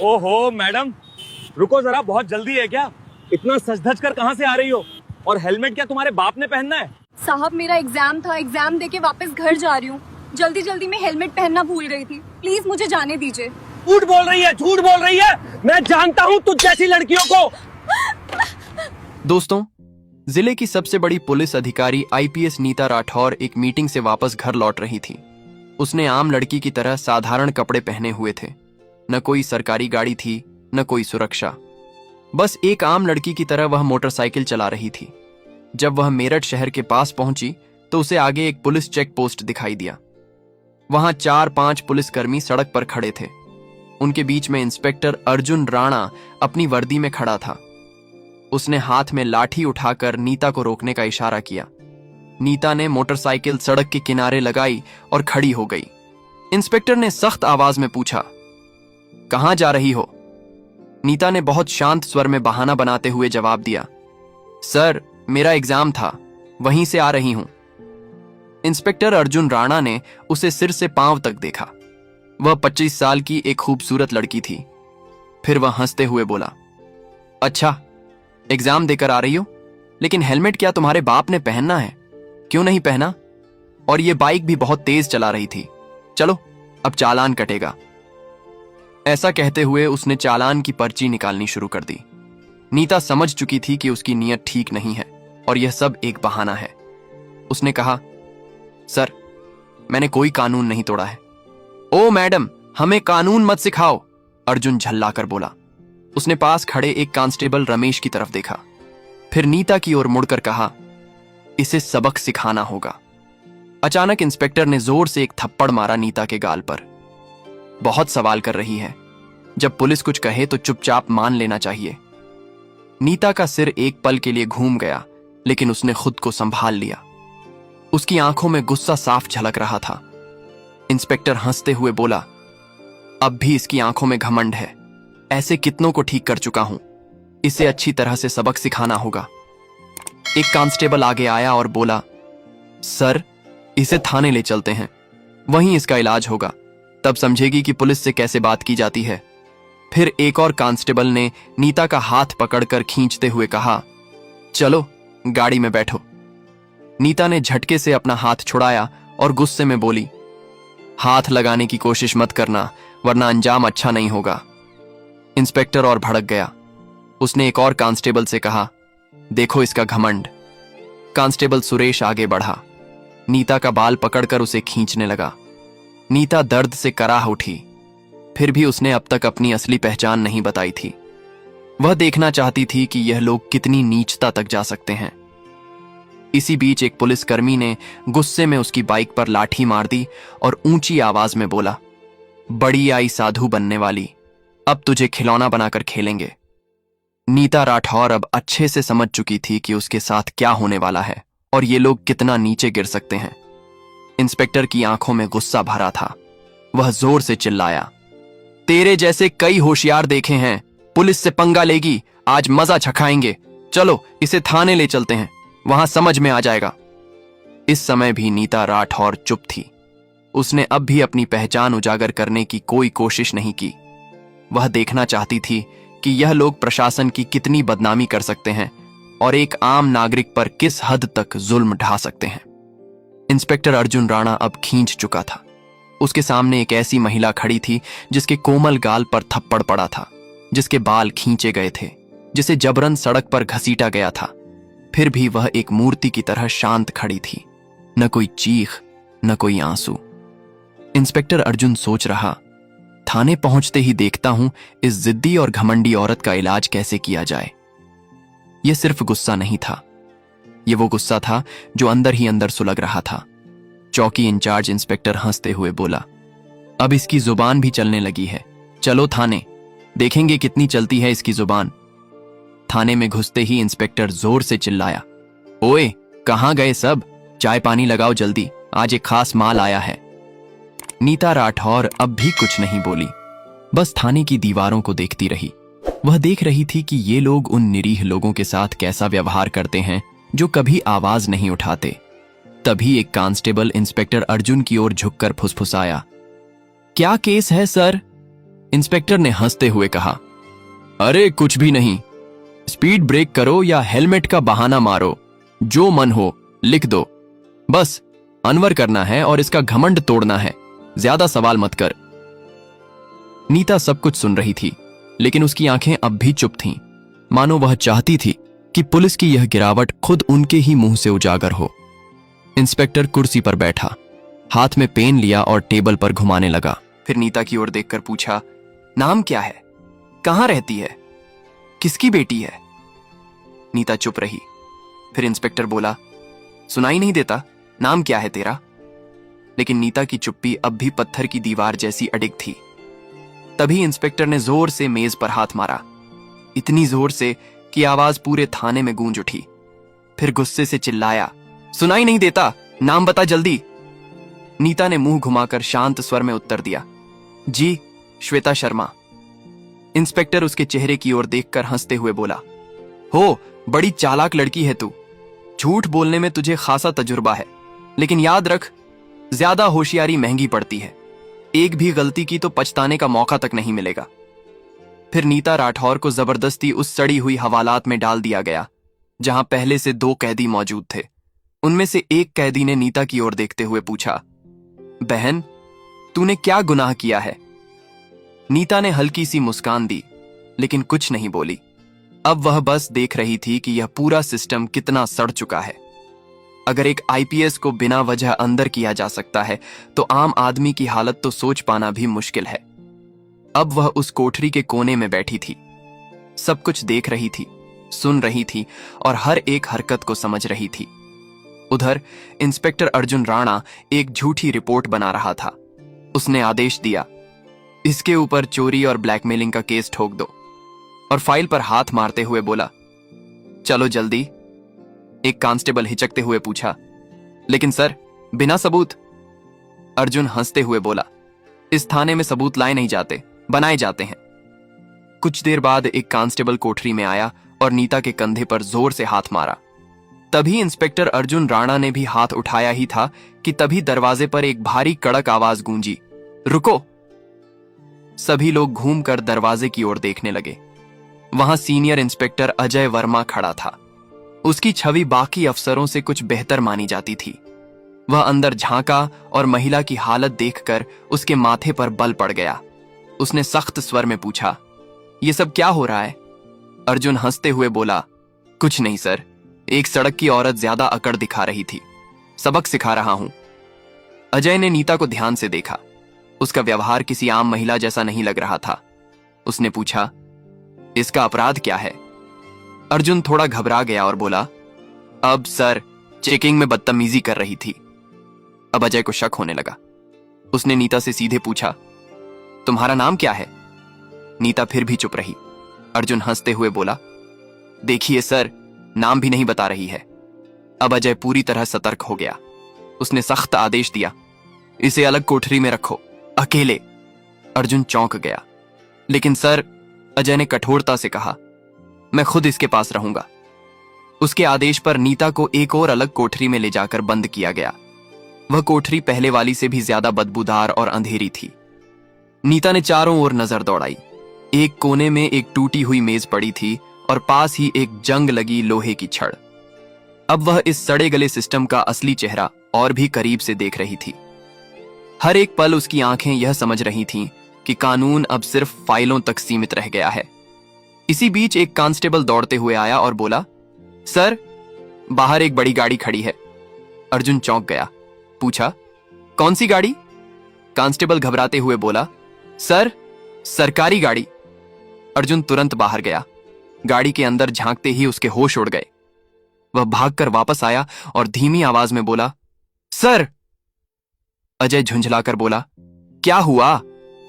ओहो मैडम, रुको जरा, बहुत जल्दी है क्या? इतना सज धज कर कहाँ से आ रही हो? और हेलमेट क्या तुम्हारे बाप ने पहनना है? साहब मेरा एग्जाम था, एग्जाम देके वापस घर जा रही हूँ। जल्दी जल्दी में हेलमेट पहनना भूल गई थी, प्लीज मुझे जाने दीजिए। झूठ बोल रही है, झूठ बोल रही है। मैं जानता हूँ तुझ जैसी लड़कियों को। दोस्तों, जिले की सबसे बड़ी पुलिस अधिकारी आईपीएस नीता राठौर एक मीटिंग से वापस घर लौट रही थी। उसने आम लड़की की तरह साधारण कपड़े पहने हुए थे। न कोई सरकारी गाड़ी थी, न कोई सुरक्षा। बस एक आम लड़की की तरह वह मोटरसाइकिल चला रही थी। जब वह मेरठ शहर के पास पहुंची तो उसे आगे एक पुलिस चेक पोस्ट दिखाई दिया। वहां 4-5 पुलिसकर्मी सड़क पर खड़े थे। उनके बीच में इंस्पेक्टर अर्जुन राणा अपनी वर्दी में खड़ा था। उसने हाथ में लाठी उठाकर नीता को रोकने का इशारा किया। नीता ने मोटरसाइकिल सड़क के किनारे लगाई और खड़ी हो गई। इंस्पेक्टर ने सख्त आवाज में पूछा, कहां जा रही हो? नीता ने बहुत शांत स्वर में बहाना बनाते हुए जवाब दिया, सर मेरा एग्जाम था, वहीं से आ रही हूं। इंस्पेक्टर अर्जुन राणा ने उसे सिर से पांव तक देखा। वह 25 साल की एक खूबसूरत लड़की थी। फिर वह हंसते हुए बोला, अच्छा एग्जाम देकर आ रही हो, लेकिन हेलमेट क्या तुम्हारे बाप ने पहनना है? क्यों नहीं पहना? और ये बाइक भी बहुत तेज चला रही थी। चलो अब चालान कटेगा। ऐसा कहते हुए उसने चालान की पर्ची निकालनी शुरू कर दी। नीता समझ चुकी थी कि उसकी नीयत ठीक नहीं है और यह सब एक बहाना है। उसने कहा, सर मैंने कोई कानून नहीं तोड़ा है। ओ मैडम, हमें कानून मत सिखाओ, अर्जुन झल्लाकर बोला। उसने पास खड़े एक कांस्टेबल रमेश की तरफ देखा, फिर नीता की ओर मुड़कर कहा, इसे सबक सिखाना होगा। अचानक इंस्पेक्टर ने जोर से एक थप्पड़ मारा नीता के गाल पर। बहुत सवाल कर रही है, जब पुलिस कुछ कहे तो चुपचाप मान लेना चाहिए। नीता का सिर एक पल के लिए घूम गया, लेकिन उसने खुद को संभाल लिया। उसकी आंखों में गुस्सा साफ झलक रहा था। इंस्पेक्टर हंसते हुए बोला, अब भी इसकी आंखों में घमंड है। ऐसे कितनों को ठीक कर चुका हूं, इसे अच्छी तरह से सबक सिखाना होगा। एक कांस्टेबल आगे आया और बोला, सर इसे थाने ले चलते हैं, वहीं इसका इलाज होगा, तब समझेगी कि पुलिस से कैसे बात की जाती है। फिर एक और कांस्टेबल ने नीता का हाथ पकड़कर खींचते हुए कहा, चलो गाड़ी में बैठो। नीता ने झटके से अपना हाथ छुड़ाया और गुस्से में बोली, हाथ लगाने की कोशिश मत करना, वरना अंजाम अच्छा नहीं होगा। इंस्पेक्टर और भड़क गया। उसने एक और कांस्टेबल से कहा, देखो इसका घमंड। कांस्टेबल सुरेश आगे बढ़ा। नीता का बाल पकड़कर उसे खींचने लगा। नीता दर्द से कराह उठी। फिर भी उसने अब तक अपनी असली पहचान नहीं बताई थी। वह देखना चाहती थी कि यह लोग कितनी नीचता तक जा सकते हैं। इसी बीच एक पुलिसकर्मी ने गुस्से में उसकी बाइक पर लाठी मार दी और ऊंची आवाज में बोला, बड़ी आई साधु बनने वाली, अब तुझे खिलौना बनाकर खेलेंगे। नीता राठौर अब अच्छे से समझ चुकी थी कि उसके साथ क्या होने वाला है और ये लोग कितना नीचे गिर सकते हैं। इंस्पेक्टर की आंखों में गुस्सा भरा था। वह जोर से चिल्लाया, तेरे जैसे कई होशियार देखे हैं, पुलिस से पंगा लेगी, आज मजा चखाएंगे। चलो इसे थाने ले चलते हैं, वहां समझ में आ जाएगा। इस समय भी नीता राठौर चुप थी। उसने अब भी अपनी पहचान उजागर करने की कोई कोशिश नहीं की। वह देखना चाहती थी कि यह लोग प्रशासन की कितनी बदनामी कर सकते हैं और एक आम नागरिक पर किस हद तक जुल्म ढा सकते हैं। इंस्पेक्टर अर्जुन राणा अब खींच चुका था। उसके सामने एक ऐसी महिला खड़ी थी जिसके कोमल गाल पर थप्पड़ पड़ा था, जिसके बाल खींचे गए थे, जिसे जबरन सड़क पर घसीटा गया था। फिर भी वह एक मूर्ति की तरह शांत खड़ी थी, न कोई चीख, न कोई आंसू। इंस्पेक्टर अर्जुन सोच रहा, थाने पहुंचते ही देखता हूं इस जिद्दी और घमंडी औरत का इलाज कैसे किया जाए। यह सिर्फ गुस्सा नहीं था, यह वो गुस्सा था जो अंदर ही अंदर सुलग रहा था। चौकी इंचार्ज इंस्पेक्टर हंसते हुए बोला, अब इसकी जुबान भी चलने लगी है, चलो थाने, देखेंगे कितनी चलती है इसकी जुबान। थाने में घुसते ही इंस्पेक्टर जोर से चिल्लाया, ओए कहां गए सब, चाय पानी लगाओ जल्दी, आज एक खास माल आया है। नीता राठौर अब भी कुछ नहीं बोली, बस थाने की दीवारों को देखती रही। वह देख रही थी कि ये लोग उन निरीह लोगों के साथ कैसा व्यवहार करते हैं जो कभी आवाज नहीं उठाते। तभी एक कांस्टेबल इंस्पेक्टर अर्जुन की ओर झुककर फुसफुसाया, क्या केस है सर? इंस्पेक्टर ने हंसते हुए कहा, अरे कुछ भी नहीं, स्पीड ब्रेक करो या हेलमेट का बहाना मारो, जो मन हो लिख दो, बस अनवर करना है और इसका घमंड तोड़ना है, ज्यादा सवाल मत कर। नीता सब कुछ सुन रही थी, लेकिन उसकी आंखें अब भी चुप थीं, मानो वह चाहती थी कि पुलिस की यह गिरावट खुद उनके ही मुंह से उजागर हो। इंस्पेक्टर कुर्सी पर बैठा, हाथ में पेन लिया और टेबल पर घुमाने लगा। फिर नीता की ओर देखकर पूछा, नाम क्या है, कहां रहती है, किसकी बेटी है? नीता चुप रही। फिर इंस्पेक्टर बोला, सुनाई नहीं देता, नाम क्या है तेरा? लेकिन नीता की चुप्पी अब भी पत्थर की दीवार जैसी अडिग थी। तभी इंस्पेक्टर ने जोर से मेज पर हाथ मारा, इतनी जोर से कि आवाज पूरे थाने में गूंज उठी। फिर गुस्से से चिल्लाया, सुनाई नहीं देता, नाम बता जल्दी। नीता ने मुंह घुमाकर शांत स्वर में उत्तर दिया, जी श्वेता शर्मा। इंस्पेक्टर उसके चेहरे की ओर देखकर हंसते हुए बोला, हो बड़ी चालाक लड़की है तू, झूठ बोलने में तुझे खासा तजुर्बा है, लेकिन याद रख, ज्यादा होशियारी महंगी पड़ती है, एक भी गलती की तो पछताने का मौका तक नहीं मिलेगा। फिर नीता राठौर को जबरदस्ती उस सड़ी हुई हवालात में डाल दिया गया जहां पहले से 2 कैदी मौजूद थे। उनमें से एक कैदी ने नीता की ओर देखते हुए पूछा, बहन तूने क्या गुनाह किया है? नीता ने हल्की सी मुस्कान दी, लेकिन कुछ नहीं बोली। अब वह बस देख रही थी कि यह पूरा सिस्टम कितना सड़ चुका है। अगर एक आईपीएस को बिना वजह अंदर किया जा सकता है, तो आम आदमी की हालत तो सोच पाना भी मुश्किल है। अब वह उस कोठरी के कोने में बैठी थी, सब कुछ देख रही थी, सुन रही थी और हर एक हरकत को समझ रही थी। उधर इंस्पेक्टर अर्जुन राणा एक झूठी रिपोर्ट बना रहा था। उसने आदेश दिया, इसके ऊपर चोरी और ब्लैकमेलिंग का केस ठोक दो, और फाइल पर हाथ मारते हुए बोला, चलो जल्दी। एक कांस्टेबल हिचकते हुए पूछा, लेकिन सर बिना सबूत? अर्जुन हंसते हुए बोला, इस थाने में सबूत लाए नहीं जाते, बनाए जाते हैं। कुछ देर बाद एक कांस्टेबल कोठरी में आया और नीता के कंधे पर जोर से हाथ मारा। तभी इंस्पेक्टर अर्जुन राणा ने भी हाथ उठाया ही था कि तभी दरवाजे पर एक भारी कड़क आवाज गूंजी, रुको। सभी लोग घूमकर दरवाजे की ओर देखने लगे। वहां सीनियर इंस्पेक्टर अजय वर्मा खड़ा था। उसकी छवि बाकी अफसरों से कुछ बेहतर मानी जाती थी। वह अंदर झांका और महिला की हालत देखकर उसके माथे पर बल पड़ गया। उसने सख्त स्वर में पूछा, यह सब क्या हो रहा है? अर्जुन हंसते हुए बोला, कुछ नहीं सर, एक सड़क की औरत ज्यादा अकड़ दिखा रही थी, सबक सिखा रहा हूं। अजय ने नीता को ध्यान से देखा। उसका व्यवहार किसी आम महिला जैसा नहीं लग रहा था। उसने पूछा, इसका अपराध क्या है? अर्जुन थोड़ा घबरा गया और बोला, अब सर चेकिंग में बदतमीजी कर रही थी। अब अजय को शक होने लगा। उसने नीता से सीधे पूछा, तुम्हारा नाम क्या है? नीता फिर भी चुप रही। अर्जुन हंसते हुए बोला, देखिए सर, नाम भी नहीं बता रही है। अब अजय पूरी तरह सतर्क हो गया। उसने सख्त आदेश दिया, इसे अलग कोठरी में रखो, अकेले। अर्जुन चौंक गया। लेकिन सर, अजय ने कठोरता से कहा, मैं खुद इसके पास रहूंगा। उसके आदेश पर नीता को एक और अलग कोठरी में ले जाकर बंद किया गया। वह कोठरी पहले वाली से भी ज्यादा बदबूदार और अंधेरी थी। नीता ने चारों ओर नजर दौड़ाई। एक कोने में एक टूटी हुई मेज पड़ी थी और पास ही एक जंग लगी लोहे की छड़। अब वह इस सड़े गले सिस्टम का असली चेहरा और भी करीब से देख रही थी। हर एक पल उसकी आंखें यह समझ रही थीं कि कानून अब सिर्फ फाइलों तक सीमित रह गया है। इसी बीच एक कांस्टेबल दौड़ते हुए आया और बोला, सर, बाहर एक बड़ी गाड़ी खड़ी है। अर्जुन चौंक गया। पूछा, कौन सी गाड़ी? कांस्टेबल घबराते हुए बोला, सर, सरकारी गाड़ी। अर्जुन तुरंत बाहर गया। गाड़ी के अंदर झांकते ही उसके होश उड़ गए। वह भागकर वापस आया और धीमी आवाज में बोला, सर। अजय झुंझलाकर बोला, क्या हुआ,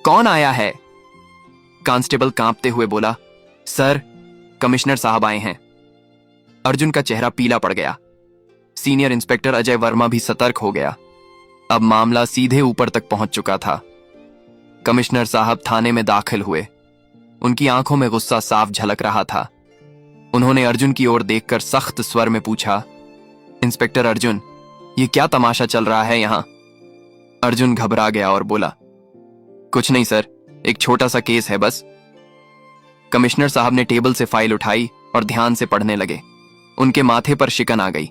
कौन आया है? कांस्टेबल कांपते हुए बोला, सर, कमिश्नर साहब आए हैं। अर्जुन का चेहरा पीला पड़ गया। सीनियर इंस्पेक्टर अजय वर्मा भी सतर्क हो गया। अब मामला सीधे ऊपर तक पहुंच चुका था। कमिश्नर साहब थाने में दाखिल हुए। उनकी आंखों में गुस्सा साफ झलक रहा था। उन्होंने अर्जुन की ओर देखकर सख्त स्वर में पूछा, इंस्पेक्टर अर्जुन, ये क्या तमाशा चल रहा है यहां? अर्जुन घबरा गया और बोला, कुछ नहीं सर, एक छोटा सा केस है बस। कमिश्नर साहब ने टेबल से फाइल उठाई और ध्यान से पढ़ने लगे। उनके माथे पर शिकन आ गई।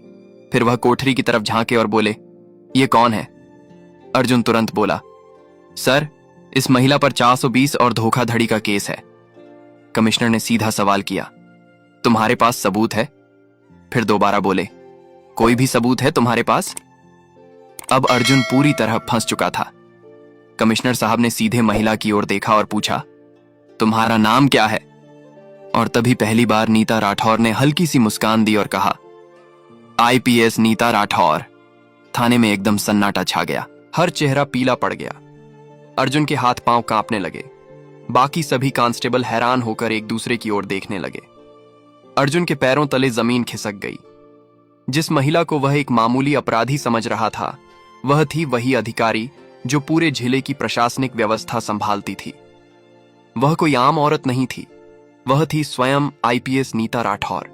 फिर वह कोठरी की तरफ झांके और बोले, ये कौन है? अर्जुन तुरंत बोला, सर, इस महिला पर 420 और धोखाधड़ी का केस है। कमिश्नर ने सीधा सवाल किया, तुम्हारे पास सबूत है? फिर दोबारा बोले, कोई भी सबूत है तुम्हारे पास? अब अर्जुन पूरी तरह फंस चुका था। कमिश्नर साहब ने सीधे महिला की ओर देखा और पूछा, तुम्हारा नाम क्या है? और तभी पहली बार नीता राठौर ने हल्की सी मुस्कान दी और कहा, आईपीएस नीता राठौर। थाने में एकदम सन्नाटा छा गया। हर चेहरा पीला पड़ गया। अर्जुन के हाथ पांव कांपने लगे। बाकी सभी कांस्टेबल हैरान होकर एक दूसरे की ओर देखने लगे। अर्जुन के पैरों तले जमीन खिसक गई। जिस महिला को वह एक मामूली अपराधी समझ रहा था, वह थी वही अधिकारी जो पूरे जिले की प्रशासनिक व्यवस्था संभालती थी। वह कोई आम औरत नहीं थी, वह थी स्वयं आईपीएस नीता राठौर।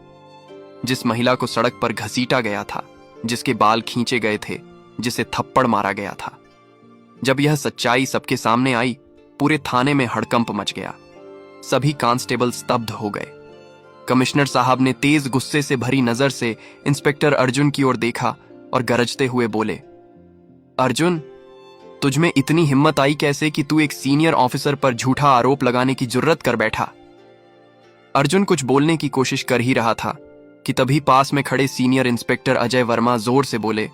जिस महिला को सड़क पर घसीटा गया था, जिसके बाल खींचे गए थे, जिसे थप्पड़ मारा गया था। जब यह सच्चाई सबके सामने आई, पूरे थाने में हड़कंप मच गया। सभी कांस्टेबल स्तब्ध हो गए। कमिश्नर साहब ने तेज गुस्से से भरी नजर से इंस्पेक्टर अर्जुन की ओर देखा और गरजते हुए बोले, अर्जुन, तुझमें इतनी हिम्मत आई कैसे कि तू एक सीनियर ऑफिसर पर झूठा आरोप लगाने की जुर्रत कर बैठा? अर्जुन कुछ बोलने की कोशिश कर ही रहा था कि तभी पास में खड़े सीनियर इंस्पेक्टर अजय वर्मा जोर से बोले,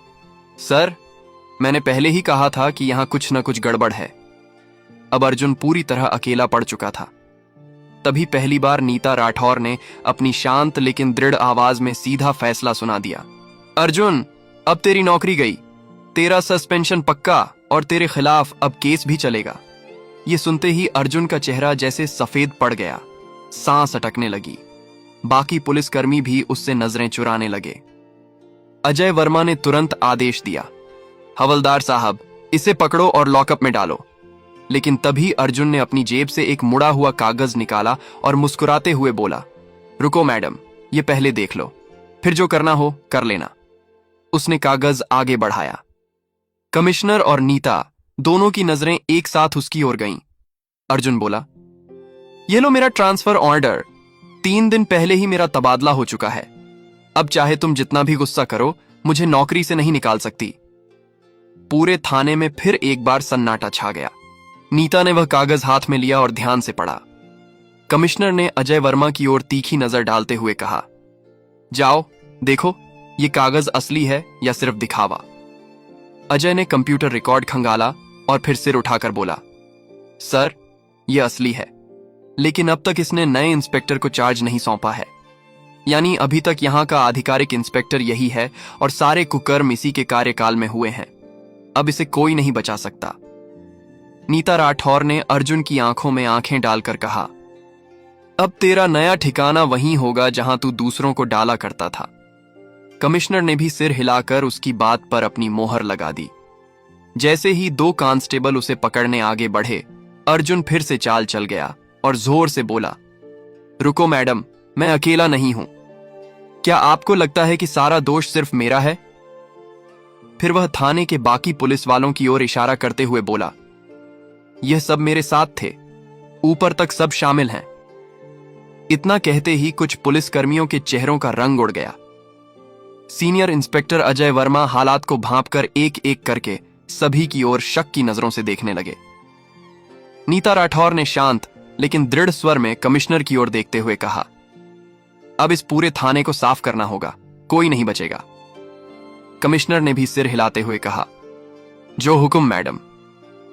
सर, मैंने पहले ही कहा था कि यहां कुछ न कुछ गड़बड़ है। अब अर्जुन पूरी तरह अकेला पड़ चुका था। तभी पहली बार नीता राठौर ने अपनी शांत लेकिन दृढ़ आवाज में सीधा फैसला सुना दिया, अर्जुन, अब तेरी नौकरी गई, तेरा सस्पेंशन पक्का और तेरे खिलाफ अब केस भी चलेगा। यह सुनते ही अर्जुन का चेहरा जैसे सफेद पड़ गया। सांस अटकने लगी। बाकी पुलिसकर्मी भी उससे नजरें चुराने लगे। अजय वर्मा ने तुरंत आदेश दिया, हवलदार साहब, इसे पकड़ो और लॉकअप में डालो। लेकिन तभी अर्जुन ने अपनी जेब से एक मुड़ा हुआ कागज निकाला और मुस्कुराते हुए बोला, रुको मैडम, ये पहले देख लो, फिर जो करना हो कर लेना। उसने कागज आगे बढ़ाया। कमिश्नर और नीता दोनों की नजरें एक साथ उसकी ओर गईं। अर्जुन बोला, ये लो मेरा ट्रांसफर ऑर्डर। 3 दिन पहले ही मेरा तबादला हो चुका है। अब चाहे तुम जितना भी गुस्सा करो, मुझे नौकरी से नहीं निकाल सकती। पूरे थाने में फिर एक बार सन्नाटा छा गया। नीता ने वह कागज हाथ में लिया और ध्यान से पढ़ा। कमिश्नर ने अजय वर्मा की ओर तीखी नजर डालते हुए कहा, जाओ देखो, ये कागज असली है या सिर्फ दिखावा। अजय ने कंप्यूटर रिकॉर्ड खंगाला और फिर सिर उठाकर बोला, सर, यह असली है, लेकिन अब तक इसने नए इंस्पेक्टर को चार्ज नहीं सौंपा है। यानी अभी तक यहां का आधिकारिक इंस्पेक्टर यही है और सारे कुकर्म इसी के कार्यकाल में हुए हैं। अब इसे कोई नहीं बचा सकता। नीता राठौर ने अर्जुन की आंखों में आंखें डालकर कहा, अब तेरा नया ठिकाना वहीं होगा जहां तू दूसरों को डाला करता था। कमिश्नर ने भी सिर हिलाकर उसकी बात पर अपनी मोहर लगा दी। जैसे ही 2 कांस्टेबल उसे पकड़ने आगे बढ़े, अर्जुन फिर से चाल चल गया और जोर से बोला, रुको मैडम, मैं अकेला नहीं हूं। क्या आपको लगता है कि सारा दोष सिर्फ मेरा है? फिर वह थाने के बाकी पुलिस वालों की ओर इशारा करते हुए बोला, यह सब मेरे साथ थे, ऊपर तक सब शामिल हैं। इतना कहते ही कुछ पुलिसकर्मियों के चेहरों का रंग उड़ गया। सीनियर इंस्पेक्टर अजय वर्मा हालात को भांपकर एक एक करके सभी की ओर शक की नजरों से देखने लगे। नीता राठौर ने शांत लेकिन दृढ़ स्वर में कमिश्नर की ओर देखते हुए कहा, अब इस पूरे थाने को साफ करना होगा, कोई नहीं बचेगा। कमिश्नर ने भी सिर हिलाते हुए कहा, जो हुक्म मैडम,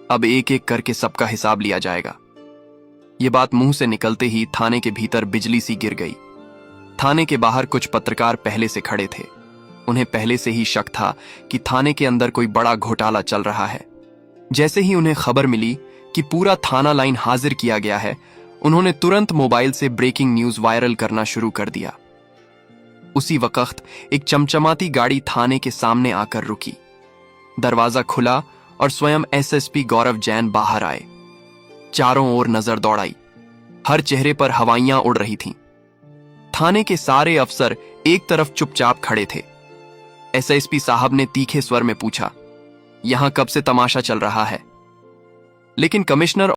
अब एक एक करके सबका हिसाब लिया जाएगा। यह बात मुंह से निकलते ही थाने के भीतर बिजली सी गिर गई। थाने के बाहर कुछ पत्रकार पहले से खड़े थे। उन्हें पहले से ही शक था कि थाने के अंदर कोई बड़ा घोटाला चल रहा है। जैसे ही उन्हें खबर मिली कि पूरा थाना लाइन हाजिर किया गया है, उन्होंने तुरंत मोबाइल से ब्रेकिंग न्यूज वायरल करना शुरू कर दिया। उसी वक्त एक चमचमाती गाड़ी थाने के सामने आकर रुकी। दरवाजा खुला और स्वयं एसएसपी गौरव जैन बाहर आए। चारों ओर नजर दौड़ाई। हर चेहरे पर हवाइयां उड़ रही थीं। थाने के सारे अफसर एक तरफ चुपचाप खड़े थे। एसएसपी साहब ने तीखे स्वर में पूछा, यहां कब से तमाशा चल रहा है? लेकिन कमिश्नर